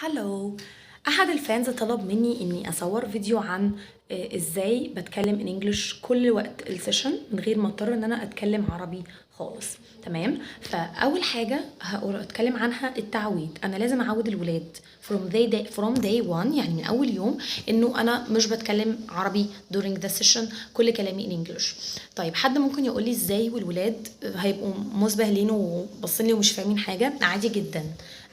هلو. احد الفانز طلب مني اني اصور فيديو عن ازاي بتكلم ان انجلش كل وقت السيشن من غير ما اضطر ان انا اتكلم عربي خالص. تمام. فاول حاجه هقول اتكلم عنها التعويد. انا لازم اعود الولاد from day one، يعني من اول يوم، انه انا مش بتكلم عربي during the session، كل كلامي in English. طيب حد ممكن يقول لي ازاي والولاد هيبقوا مسبهلين وباصين لي ومش فاهمين حاجه؟ عادي جدا،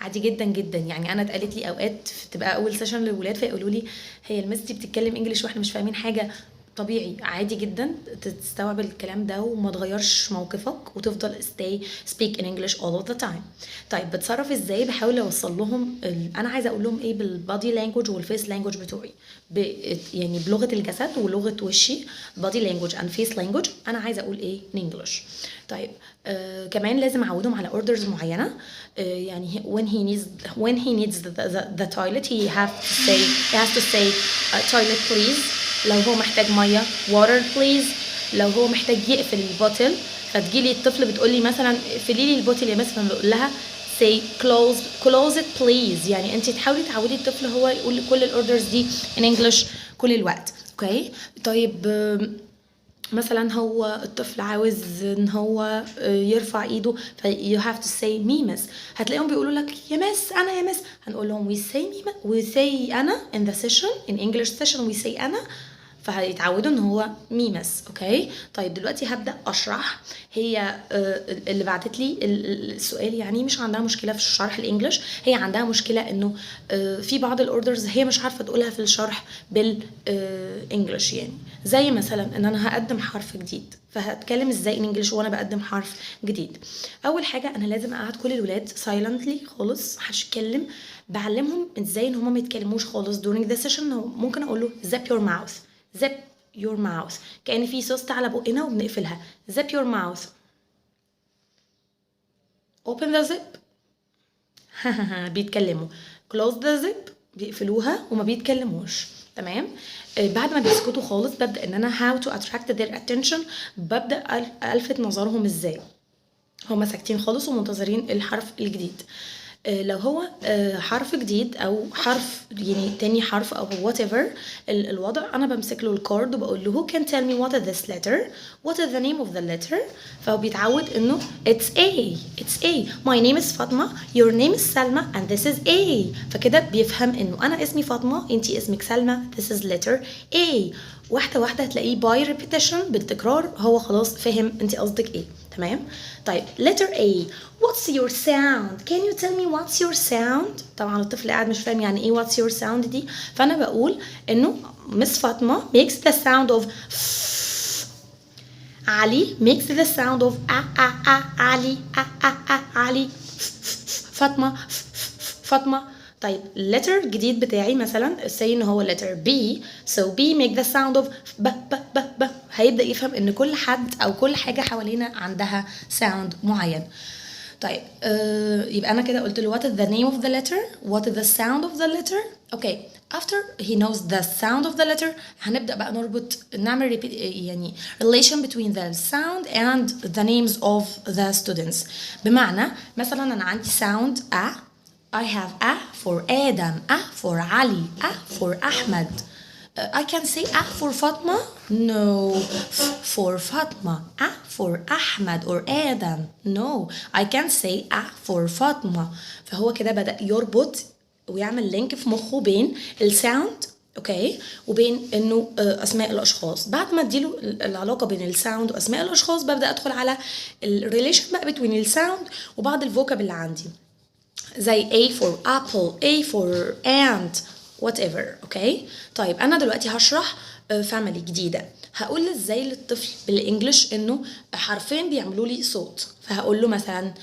عادي جدا جدا. يعني انا اتقالت لي اوقات تبقى اول سيشن للولاد فيقولوا لي هي المس دي بتتكلم انجليش واحنا مش فاهمين حاجه. طبيعي، عادي جدا تستوعب الكلام ده وما تغيرش موقفك وتفضل speak in English all of the time. طيب بتصرف ازاي؟ بحاول اوصل لهم انا عايزه اقول لهم ايه بالبادي لانجوج والفيس لانجوج بتوعي، يعني بلغه الجسد ولغه وشي، body language and face language. انا عايزه اقول ايه in English. طيب كمان لازم اعودهم على اوردرز معينه. يعني when he needs the toilet he has to say toilet please. لو هو محتاج ميه water please. لو هو محتاج يقفل البوتل فتجيلي الطفل بتقول لي مثلا اقفلي لي البوتل يا مس، فبقول لها say close it please. يعني انت تحاولي تعودي الطفل هو يقول كل الاوردرز دي in English كل الوقت. اوكي. طيب مثلا هو الطفل عاوز ان هو يرفع ايده you have to say me miss. هتلاقيهم بيقولوا لك يا مس انا يا مس، هنقول لهم we say انا in the session in English session we say انا، فهيتعودوا ان هو ميمس. اوكي. طيب دلوقتي هبدا اشرح. هي اللي بعتت لي السؤال يعني مش عندها مشكله في الشرح الانجليش، هي عندها مشكله انه في بعض الاوردرز هي مش عارفه تقولها في الشرح بالانجليش. يعني زي مثلا ان انا هقدم حرف جديد، فهتكلم ازاي ان انجلش وانا بقدم حرف جديد؟ اول حاجه انا لازم اقعد كل الولاد سايلنتلي خالص، محدش يتكلم. بعلمهم ازاي ان هم ما يتكلموش خالص during the session. ممكن اقول له zip your mouth. zip your mouth كأن في سوست على بقنا وبنقفلها. zip your mouth. open the zip. بيتكلموا. close the zip بيقفلوها وما بيتكلموش. تمام. بعد ما بيسكتوا خالص ببدأ ان انا how to attract their attention. ببدأ الفت نظرهم ازاي هما ساكتين خالص ومنتظرين الحرف الجديد. لو هو حرف جديد او حرف يعني تاني حرف او whatever الوضع، انا بمسك له الكارد وبقول له who can tell me what is this letter, what is the name of the letter. فهو بيتعود انه it's A my name is فاطمة your name is سلمى and this is A. فكده بيفهم انه انا اسمي فاطمة انتي اسمك سلمى this is letter A. واحدة واحدة هتلاقيه by repetition بالتكرار هو خلاص فهم انتي قصدك ايه. تمام. طيب letter A what's your sound, can you tell me what's your sound. طبعا الطفل قاعد مش فاهم يعني ايه what's your sound دي، فانا بقول انه مس فاطمة makes the sound of علي makes the sound of علي علي فاطمة فاطمة. طيب letter الجديد بتاعي مثلا say ان هو letter B so B make the sound of ب هيبدأ يفهم ان كل حد او كل حاجة حوالينا عندها sound معين. طيب يبقى انا كده قلت له what is the name of the letter, what is the sound of the letter. okay after he knows the sound of the letter هنبدأ بقى نربط نعمل يعني relation between the sound and the names of the students. بمعنى مثلا انا عندي sound a I have a for Adam, a for Ali, a for Ahmed. I can say a for Fatma? No. For Fatma. A for Ahmed or Adam? No. I can say a for Fatma. فهو كده بدأ يربط ويعمل لينك في مخه بين الساوند اوكي وبين انه اسماء الاشخاص. بعد ما اديله العلاقه بين الساوند واسماء الاشخاص ببدا ادخل على الريليشن بقى بين الساوند وبعض الفوكاب اللي عندي زي A for apple, A for ant, whatever. اوكي. طيب انا دلوقتي هشرح فاميلي جديده. هقول ازاي للطفل بالانجلش انه حرفين بيعملوا لي صوت. فهقول له مثلا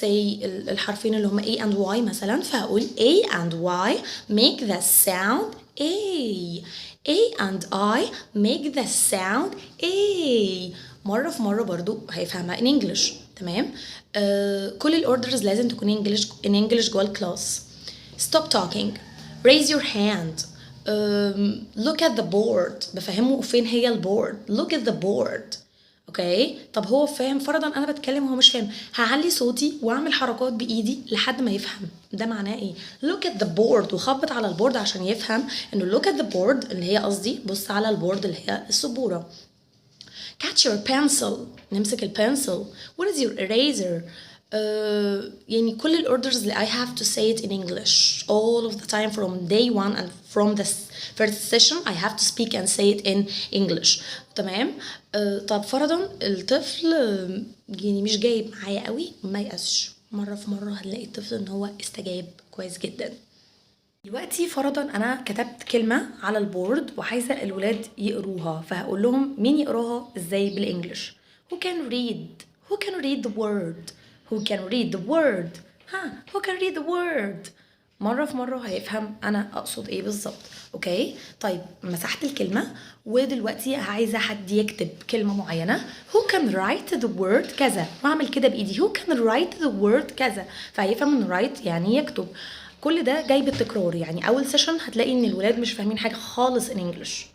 say الحرفين اللي هم A and Y مثلا، فهقول A and Y make the sound A. A and I make the sound A. مرة في مرة برضو هيفهمها in English. تمام. كل الاوردرز لازم تكون in English جوه الكلاس. stop talking, raise your hand, look at the board. بفهمه فين هي البورد. look at the board. اوكي، طب هو فاهم؟ فرضا انا بتكلم وهو مش فاهم، هعلي صوتي واعمل حركات بايدي لحد ما يفهم. ده معناه ايه؟ look at the board، وخبط على البورد عشان يفهم انه look at the board اللي هي قصدي بص على البورد اللي هي السبوره. catch your pencil، نمسك البنسل. what is your eraser؟ يعني كل الاوردرز اللي I have to say it in English all of the time from day one and from the first session I have to speak and say it in English. تمام. طب فرضا الطفل يعني مش جايب معايا قوي، ما يقاسش، مرة في مرة هنلاقي الطفل ان هو استجاب كويس جدا. دلوقتي فرضا انا كتبت كلمة على البورد وعايزة الولاد يقروها، فهقول لهم مين يقراها ازاي بالانجلش؟ who can read who can read the word who can read the word who can read the word. مرة في مرة هيفهم انا اقصد ايه بالظبط. اوكي، طيب مسحت الكلمة ودلوقتي عايزة حد يكتب كلمة معينة. who can write the word كذا، واعمل كده بايدي who can write the word كذا، فهيفهم ان write يعني يكتب. كل ده جاي بالتكرار، يعني اول سيشن هتلاقي ان الولاد مش فاهمين حاجه خالص ان انجلش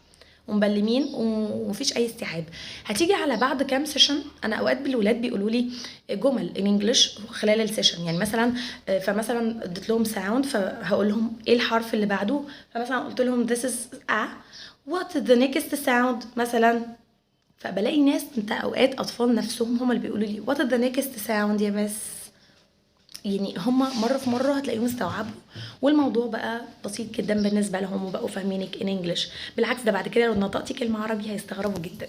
ومبلمين ومفيش اي استيعاب. هتيجي على بعد كام سيشن، انا اوقات بالولاد بيقولوا لي جمل ان انجلش خلال السيشن، يعني مثلا فمثلا اديت لهم ساوند فهقول لهم ايه الحرف اللي بعده، فمثلا قلت لهم this is a what is the next sound مثلا، فبلاقي ناس انت اوقات اطفال نفسهم هم اللي بيقولوا لي what is the next sound يا بس. يعني هما مرة في مرة هتلاقيهم استوعبوا والموضوع بقى بسيط جدا بالنسبة لهم وبقوا فاهمينك in English. بالعكس ده بعد كده لو نطقتي كلمة عربي هيستغربوا جدا.